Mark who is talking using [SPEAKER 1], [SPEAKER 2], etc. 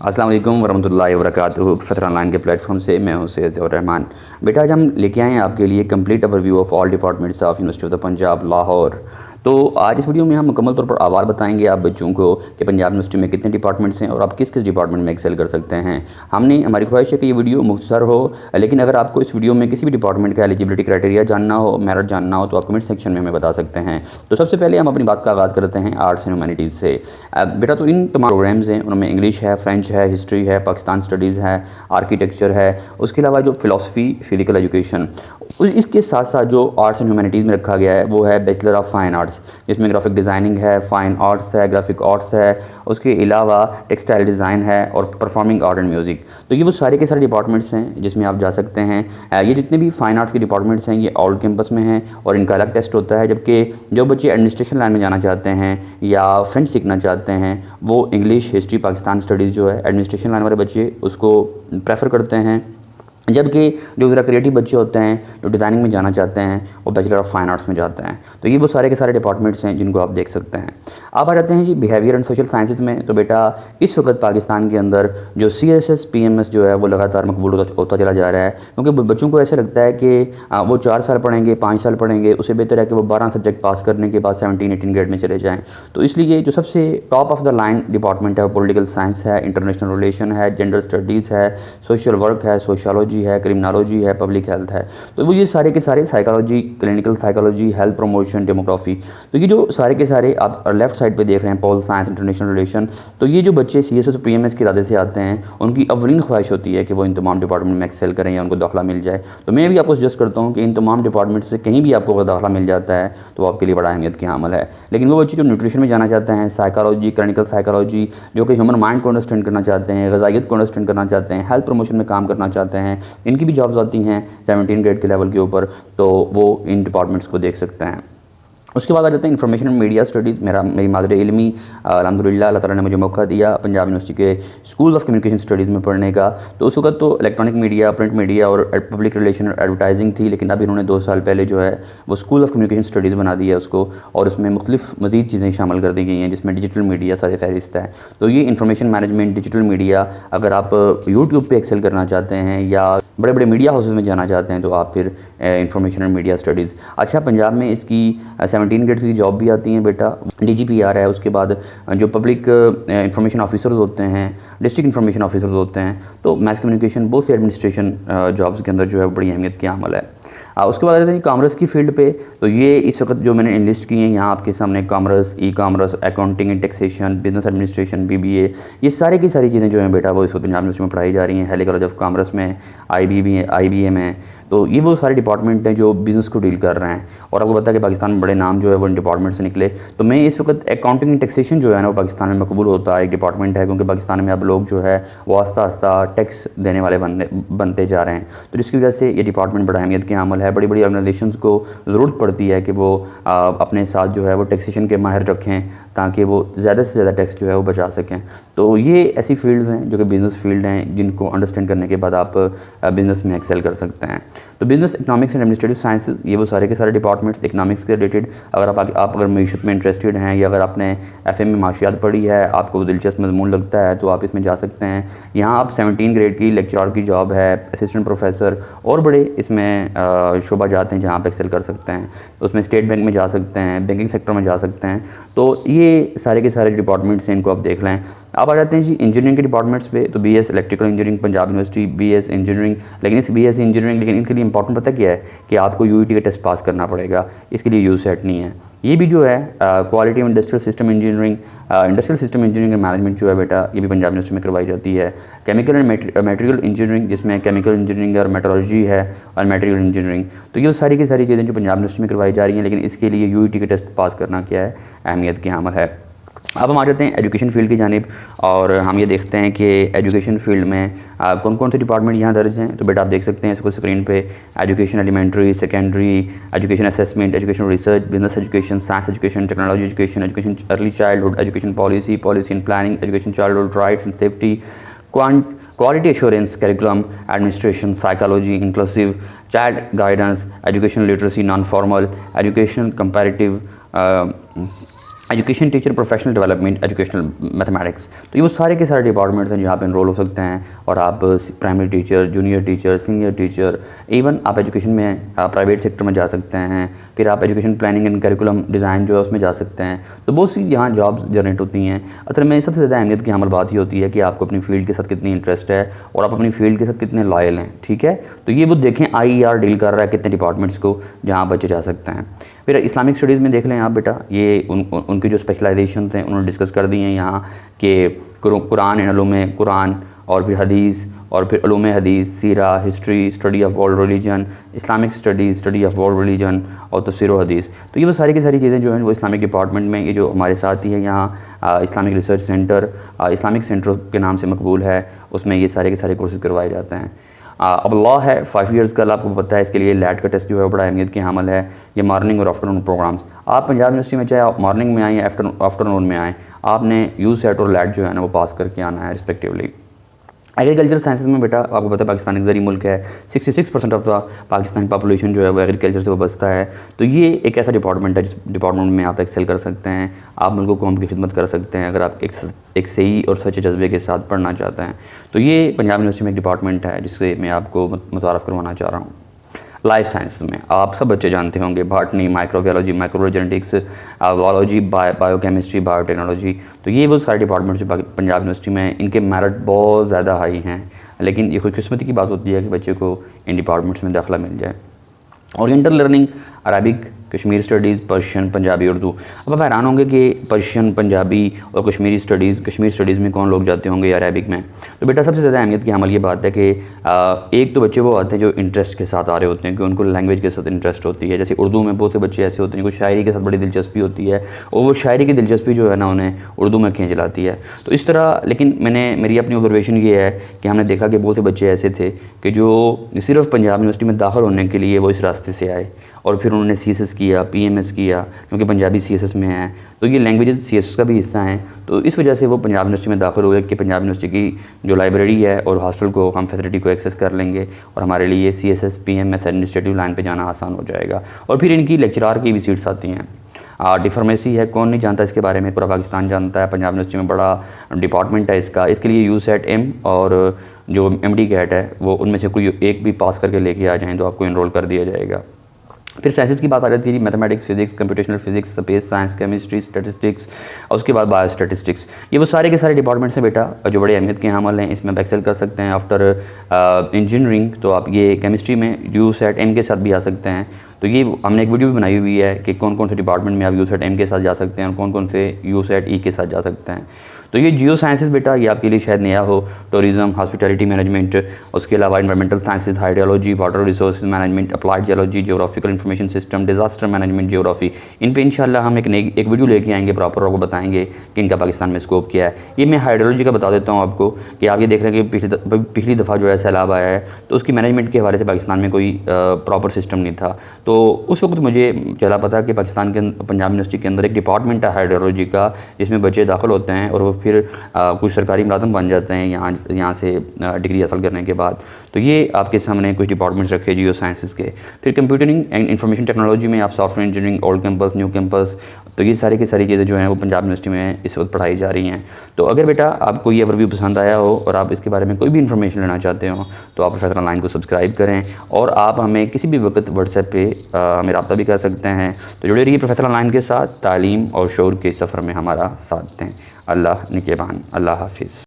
[SPEAKER 1] अस्सलाम वालेकुम वरहमतुल्लाहि वबरकातुहू। फ़तर ऑनलाइन के प्लेटफॉर्म से मैं हूं सैयद ज़फ़र रहमान। बेटा आज हम लेके आए हैं आपके लिए complete overview of all departments of university of the Punjab Lahore. तो आज इस वीडियो में हम मुकम्मल तौर पर आवार बताएंगे आप बच्चों को कि पंजाब यूनिवर्सिटी में कितने डिपार्टमेंट्स हैं और आप किस किस डिपार्टमेंट में एक्सेल कर सकते हैं। हमारी ख्वाहिश है कि ये वीडियो मुख्तसर हो, लेकिन अगर आपको इस वीडियो में किसी भी डिपार्टमेंट का एलिजिबिलिटी क्राइटेरिया जानना हो, मेरिट जानना हो, तो आप कमेंट सेक्शन में हमें बता सकते हैं। तो सबसे पहले हम अपनी बात का आगाज़ करते हैं आर्ट्स एंड ह्यूमैनिटीज़ से। बेटा तो इन तमाम प्रोग्राम्स हैं, उनमें इंग्लिश है, फ्रेंच है, हिस्ट्री है, पाकिस्तान स्टडीज़ है, आर्किटेक्चर है, उसके अलावा जो फ़िलासफ़ी, फ़िज़िकल एजुकेशन, इसके साथ साथ जो आर्ट्स एंड ह्यूमैनिटीज़ में रखा गया है वो है बैचलर ऑफ फ़ाइन आर्ट्स, जिसमें ग्राफिक डिज़ाइनिंग है, फ़ाइन आर्ट्स है, ग्राफिक आर्ट्स है, उसके अलावा टेक्सटाइल डिज़ाइन है और परफॉर्मिंग आर्ट एंड म्यूज़िक। तो ये वो सारे के सारे डिपार्टमेंट्स हैं जिसमें आप जा सकते हैं। ये जितने भी फ़ाइन आर्ट्स के डिपार्टमेंट्स हैं ये ऑल कैंपस में हैं और इनका अलग टेस्ट होता है, जबकि जो बच्चे एडमिनिस्ट्रेशन लाइन में जाना चाहते हैं या फ्रेंच सीखना चाहते हैं वो इंग्लिश, हिस्ट्री, पाकिस्तान स्टडीज़ जो है एडमिनिस्ट्रेशन लाइन वाले बच्चे उसको प्रेफर करते हैं, जबकि जो ज़रा क्रिएटिव बच्चे होते हैं जो डिज़ाइनिंग में जाना चाहते हैं वो बैचलर ऑफ फाइन आर्ट्स में जाते हैं। तो ये वो सारे के सारे डिपार्टमेंट्स हैं जिनको आप देख सकते हैं। अब आ जाते हैं जी बिहेवियर एंड सोशल साइंसेज में। तो बेटा इस वक्त पाकिस्तान के अंदर जो CSS PMS जो है वो लगातार मकबूल होता चला जा रहा है, क्योंकि बच्चों को ऐसा लगता है कि वो 4 साल पढ़ेंगे, 5 साल पढ़ेंगे, उससे बेहतर है कि वो 12 सब्जेक्ट पास करने के बाद 17-18 ग्रेड में चले जाएँ। तो इसलिए जो सबसे top of the line department है वो पॉलिटिकल साइंस है, इंटरनेशनल रिलेशन है, जेंडर स्टडीज़ है, सोशल वर्क है, सोशियोलॉजी है, क्रिमिनोलॉजी है, पब्लिक हेल्थ है। तो वो ये सारे के सारे psychology, clinical psychology, health promotion, demography, तो ये जो सारे के सारे आप लेफ्ट साइड पे देख रहे हैं पॉल साइंस, इंटरनेशनल रिलेशन। तो ये जो बच्चे CSS PMS के इरादे से आते हैं उनकी अवलीन ख्वाहिश होती है कि वो इन तमाम डिपार्टमेंट में एक्सेल करें या उनको दाखिला मिल जाए। तो मैं भी आपको सजेस्ट करता हूँ कि इन तमाम डिपार्टमेंट से कहीं भी आपको अगर दाखिला मिल जाता है तो आपके लिए बड़ा अहमियत की हामिल है। लेकिन वो बच्चे जो न्यूट्रिशन में जाना चाहते हैं, साइकोलॉजी, क्लिनिकल साइकोलॉजी, जो कि ह्यूमन माइंड को अंडरस्टैंड करना चाहते हैं, ग़िज़ाइयत को अंडरस्टैंड करना चाहते हैं, हेल्थ प्रमोशन में काम करना चाहते हैं, इनकी भी जॉब्स आती हैं 17 ग्रेड के लेवल के ऊपर, तो वो इन डिपार्टमेंट्स को देख सकते हैं। उसके बाद आ जाते हैं इंफॉर्मेशन एंड मीडिया स्टडीज़। मेरी मादरे इल्मी अल्हम्दुलिल्लाह अल्लाह ताला ने मुझे मौका दिया पंजाब यूनिवर्सिटी के स्कूल ऑफ कम्युनिकेशन स्टडीज़ में पढ़ने का। तो उस वक्त तो इलेक्ट्रॉनिक मीडिया, प्रिंट मीडिया और पब्लिक रिलेशन और एडवर्टाइजिंग थी, लेकिन अभी इन्होंने 2 साल पहले जो है वो स्कूल ऑफ कम्युनिकेशन स्टडीज़ बना दिया उसको, और उसमें मुख्तलिफ मज़ीद चीज़ें शामिल कर दी गई हैं जिसमें डिजिटल मीडिया सारे फहरिस्त है। तो ये इंफॉर्मेशन मैनेजमेंट, डिजिटल मीडिया, अगर आप यूट्यूब पर एक्सेल करना चाहते हैं या बड़े बड़े मीडिया हाउसेज में जाना चाहते हैं तो आप फिर इंफॉर्मेशन एंड मीडिया स्टडीज़। अच्छा, पंजाब में इसकी 17 ग्रेड्स की जॉब भी आती हैं बेटा, DGPR है, उसके बाद जो पब्लिक इंफॉर्मेशन ऑफिसर्स होते हैं, डिस्ट्रिक्ट इंफॉर्मेशन ऑफिसर्स होते हैं, तो मैस कम्युनिकेशन बहुत से एडमिनिस्ट्रेशन जॉब्स के अंदर जो है बड़ी अहमियत की अमल है। उसके बाद आते हैं कॉमर्स की फील्ड पे। तो ये इस वक्त जो मैंने लिस्ट की हैं यहाँ आपके सामने, commerce, e-commerce, accounting and taxation, business administration, BBA, ये सारी की सारी चीज़ें जो हैं बेटा वो इस वक्त पंजाब यूनिवर्सिटी में पढ़ाई जा रही हैं। हेली कॉलेज ऑफ कॉमर्स में IBM है। तो ये वो सारे डिपार्टमेंट हैं जो बिज़नेस को डील कर रहे हैं, और आपको पता है कि पाकिस्तान में बड़े नाम जो है वो इन डिपार्टमेंट से निकले। तो मैं इस वक्त अकाउंटिंग एंड टैक्सेशन जो है ना वो पाकिस्तान में मकबूल होता है एक डिपार्टमेंट है, क्योंकि पाकिस्तान में अब लोग जो है वो आस्ता आस्ता टैक्स देने वाले बनते जा रहे हैं। तो जिसकी वजह से ये डिपार्टमेंट बड़ा अहमियत के हामिल है। बड़ी बड़ी ऑर्गेनाइजेशंस को ज़रूरत पड़ती है कि वो अपने साथ जो है वो टैक्सेशन के माहिर रखें ताकि वो ज़्यादा से ज़्यादा टैक्स जो है वो बचा सकें। तो ये ऐसी फील्ड्स हैं जो कि बिज़नेस फील्ड हैं जिनको अंडरस्टैंड करने के बाद आप बिज़नेस में एक्सेल कर सकते हैं। तो business, economics and administrative sciences, ये वो सारे के सारे डिपार्टमेंट्स इकनॉमिक्स के रिलेटेड। अगर आप अगर मीशत में इंटरेस्टेड हैं या अगर आपने FM में माशियात पढ़ी है, आपको दिलचस्प मज़मून लगता है तो आप इसमें जा सकते हैं। यहाँ आप 17 ग्रेड की लेक्चरर की जॉब है, असिस्टेंट प्रोफेसर और बड़े इसमें शोबा जाते हैं जहाँ आप एक्सेल कर सकते हैं। उसमें स्टेट बैंक में जा सकते हैं, बैंकिंग सेक्टर में जा सकते हैं। तो ये सारे के सारे डिपार्टमेंट्स हैं, इनको आप देख लें। अब आ जाते हैं जी इंजीनियरिंग के डिपार्टमेंट्स पे। तो BS electrical engineering Punjab university, BS engineering, लेकिन इस BS इंजीनियरिंग, लेकिन इनके लिए इंपॉर्टेंट पता क्या है कि आपको UET का टेस्ट पास करना पड़ेगा, इसके लिए USET नहीं है। ये भी जो है quality of industrial system engineering, industrial system engineering management जो है बेटा ये भी पंजाब यूनिवर्सिटी में करवाई जाती है। केमिकल एंड मटेरियल इंजीनियरिंग, जिसमें केमिकल इंजीनियरिंग और मेट्रोलॉजी है, और मटेरियल इंजीनियरिंग। तो ये सारी की सारी चीज़ें जो पंजाब यूनिवर्सिटी में करवाई जा रही हैं, लेकिन इसके लिए UET का टेस्ट पास करना क्या है, अहमियत की हामिल है। अब हम आ जाते हैं एजुकेशन फील्ड की जानिब, और हम ये देखते हैं कि एजुकेशन फील्ड में कौन कौन से डिपार्टमेंट यहाँ दर्ज हैं। तो बेटा आप देख सकते हैं इसको स्क्रीन पे। Education elementary, secondary, education assessment, education research, business education, science education, technology education, education early childhood, education policy, policy and planning, education childhood rights and safety, quality assurance, curriculum administration, psychology, inclusive child guidance, education literacy, non formal education, comparative education teacher, professional development, educational mathematics. तो ये वो सारे के सारे departments हैं जहाँ पे enrol हो सकते हैं और आप primary teacher, junior teacher, senior teacher, even आप एजुकेशन में प्राइवेट सेक्टर में जा सकते हैं। फिर आप education planning and curriculum design जो है उसमें जा सकते हैं। तो बहुत सी यहाँ जॉब्स जनरेट होती हैं। असल में सबसे ज़्यादा अहमियत की अमल बात ही होती है कि आपको अपनी फील्ड के साथ कितनी इंटरेस्ट है और आप अपनी फील्ड के साथ कितने लॉयल हैं। ठीक है, तो ये वो देखें IER डील कर रहा है कितने डिपार्टमेंट्स को जहाँ बच्चे जा सकते हैं। फिर इस्लामिक स्टडीज़ में देख लें आप बेटा, ये उनकी जो स्पेशलाइजेशन हैं उन्होंने डिस्कस कर दी हैं यहाँ कि कुरान एंड उलूम कुरान और फिर हदीस और फिर उलूम हदीस, सीरा, history, study of world religion, Islamic studies, study of world religion और तफसीर व हदीस। तो ये वो सारी की सारी चीज़ें जो हैं वो इस्लामिक डिपार्टमेंट में, ये जो हमारे साथ ही है यहाँ Islamic research centre, Islamic centre के नाम से मकबूल है, उसमें ये सारे के सारे कोर्सेज़ करवाए जाते हैं। अब लॉ है 5 ईयर्स का, आपको पता है। इसके लिए लैट का टेस्ट जो है बड़ा अहमियत की हामल है। ये मॉर्निंग और आफ्टरनून प्रोग्राम्स, आप पंजाब यूनिवर्सिटी में चाहे आप मॉर्निंग में आएँ या आफ्टरनून में आएँ, आपने यूसेट और लैट जो है ना वो पास करके आना है रिस्पेक्टिवली। एग्रीकल्चर साइंसेज में बेटा आपको पता है पाकिस्तान एक ज़री मुल्क है, 66% ऑफ द पाकिस्तान पॉपुलेशन जो है वो एग्रीकल्चर से वाबस्ता है। तो ये एक ऐसा डिपार्टमेंट है जिस डिपार्टमेंट में आप एक्सेल कर सकते हैं, आप मुल्क कौम की खिदमत कर सकते हैं अगर आप एक सही और सच्चे जज्बे के साथ पढ़ना चाहते हैं। तो ये पंजाब यूनिवर्सिटी में एक डिपार्टमेंट है जिससे मैं आपको मुतारफ़ करवाना चाह रहा हूँ। लाइफ साइंसेज में आप सब बच्चे जानते होंगे botany, microbiology, microgenetics, zoology, biochemistry, biotechnology. तो ये वो सारे डिपार्टमेंट जो पंजाब यूनिवर्सिटी में, इनके मेरिट बहुत ज़्यादा हाई हैं, लेकिन ये खुशकिस्मती की बात होती है कि बच्चे को इन डिपार्टमेंट्स में दाखिला मिल जाए। Oriental learning, Arabic, Kashmir studies, Persian, Punjabi, Urdu. अब आप हैरान होंगे कि पर्शियन, पंजाबी और कश्मीर स्टडीज़ में कौन लोग जाते होंगे या अरबिक में। तो बेटा सबसे ज़्यादा अहमियत की अमल ये बात है कि एक तो बच्चे वो आते हैं जो इंटरेस्ट के साथ आ रहे होते हैं, कि उनको लैंग्वेज के साथ इंटरेस्ट होती है। जैसे उर्दू में बहुत से बच्चे ऐसे होते हैं जिनको शायरी के साथ बड़ी दिलचस्पी होती है और वो शायरी की दिलचस्पी जो है ना उन्हें उर्दू में खींच लाती है। तो इस तरह, लेकिन मेरी अपनी ऑब्जर्वेशन ये है कि हमने देखा कि बहुत से बच्चे ऐसे थे कि जो सिर्फ पंजाब यूनिवर्सिटी में दाखिल होने के लिए वो इस रास्ते से आए और फिर उन्होंने CSS किया, PMS किया, क्योंकि पंजाबी CSS में है। तो ये लैंग्वेजेस CSS का भी हिस्सा हैं। तो इस वजह से वो पंजाब यूनिवर्सिटी में दाखिल हुए कि पंजाब यूनिवर्सिटी की जो लाइब्रेरी है और हॉस्टल को हम फैसिलिटी को एक्सेस कर लेंगे और हमारे लिए CSS, PMS एडमिनिस्ट्रेटिव लाइन पे जाना आसान हो जाएगा। और फिर इनकी लेक्चरार की भी सीट्स आती हैं। डिफार्मेसी है, कौन नहीं जानता इसके बारे में, पूरा पाकिस्तान जानता है। पंजाब यूनिवर्सिटी में बड़ा डिपार्टमेंट है इसका। इसके लिए USET-M और जो MD कैट है वो उनमें से कोई एक भी पास करके लेके आ जाएँ तो आपको इनरोल कर दिया जाएगा। फिर साइंसेस की बात आ जाती है, mathematics, physics, computational physics, space science, chemistry, statistics और उसके बाद बायो स्टैटिस्टिक्स। ये वो सारे के सारे डिपार्टमेंट्स हैं बेटा जो बड़े अहमियत के हामिल हैं। इसमें आप एक्सेल कर सकते हैं आफ्टर इंजीनियरिंग। तो आप ये केमिस्ट्री में USET-M के साथ भी आ सकते हैं। तो ये हमने एक वीडियो भी बनाई हुई है कि कौन कौन से डिपार्टमेंट में आप USET-M के साथ जा सकते हैं और कौन कौन से USET-E के साथ जा सकते हैं। तो ये जियो साइंसेस बेटा ये आपके लिए शायद नया हो, टूरिज़म, हॉस्पिटैलिटी मैनेजमेंट, उसके अलावा environmental sciences, hydrology, water resources management, applied geology, geographical information system, disaster management, geography. इन पे इंशाल्लाह हम एक वीडियो लेके आएंगे, प्रॉपर आपको बताएंगे कि इनका पाकिस्तान में स्कोप क्या है। ये मैं हाइड्रोलॉजी का बता देता हूँ आपको कि आप ये देख रहे हैं कि पिछली दफ़ा जो है सैलाब आया है तो उसकी मैनेजमेंट के हवाले से पाकिस्तान में कोई प्रॉपर सिस्टम नहीं था। तो उस वक्त मुझे चला पता कि पाकिस्तान के पंजाब यूनिवर्सिटी के अंदर एक डिपार्टमेंट है हाइड्रोलॉजी का, जिसमें बच्चे दाखिल होते हैं और वो फिर कुछ सरकारी मुलाज़िम बन जाते हैं यहाँ से डिग्री हासिल करने के बाद। तो ये आपके सामने कुछ डिपार्टमेंट्स रखे जियो साइंसेस के। फिर कंप्यूटरिंग एंड इंफॉर्मेशन टेक्नोलॉजी में आप software engineering, old campus, new campus, तो ये सारी की सारी चीज़ें जो हैं वो पंजाब यूनिवर्सिटी में इस वक्त पढ़ाई जा रही हैं। तो अगर बेटा आपको ये ओवरव्यू पसंद आया हो और आप इसके बारे में कोई भी इन्फॉर्मेशन लेना चाहते हो तो आप प्रोफेसर ऑनलाइन को सब्सक्राइब करें और आप हमें किसी भी वक्त व्हाट्सएप पे हमें रब्ता भी कर सकते हैं। तो जुड़े रहिए प्रोफेसर ऑनलाइन के साथ, तालीम और शऊर के सफ़र में हमारा साथ दें। अल्लाह निगहबान, अल्लाह हाफिज़।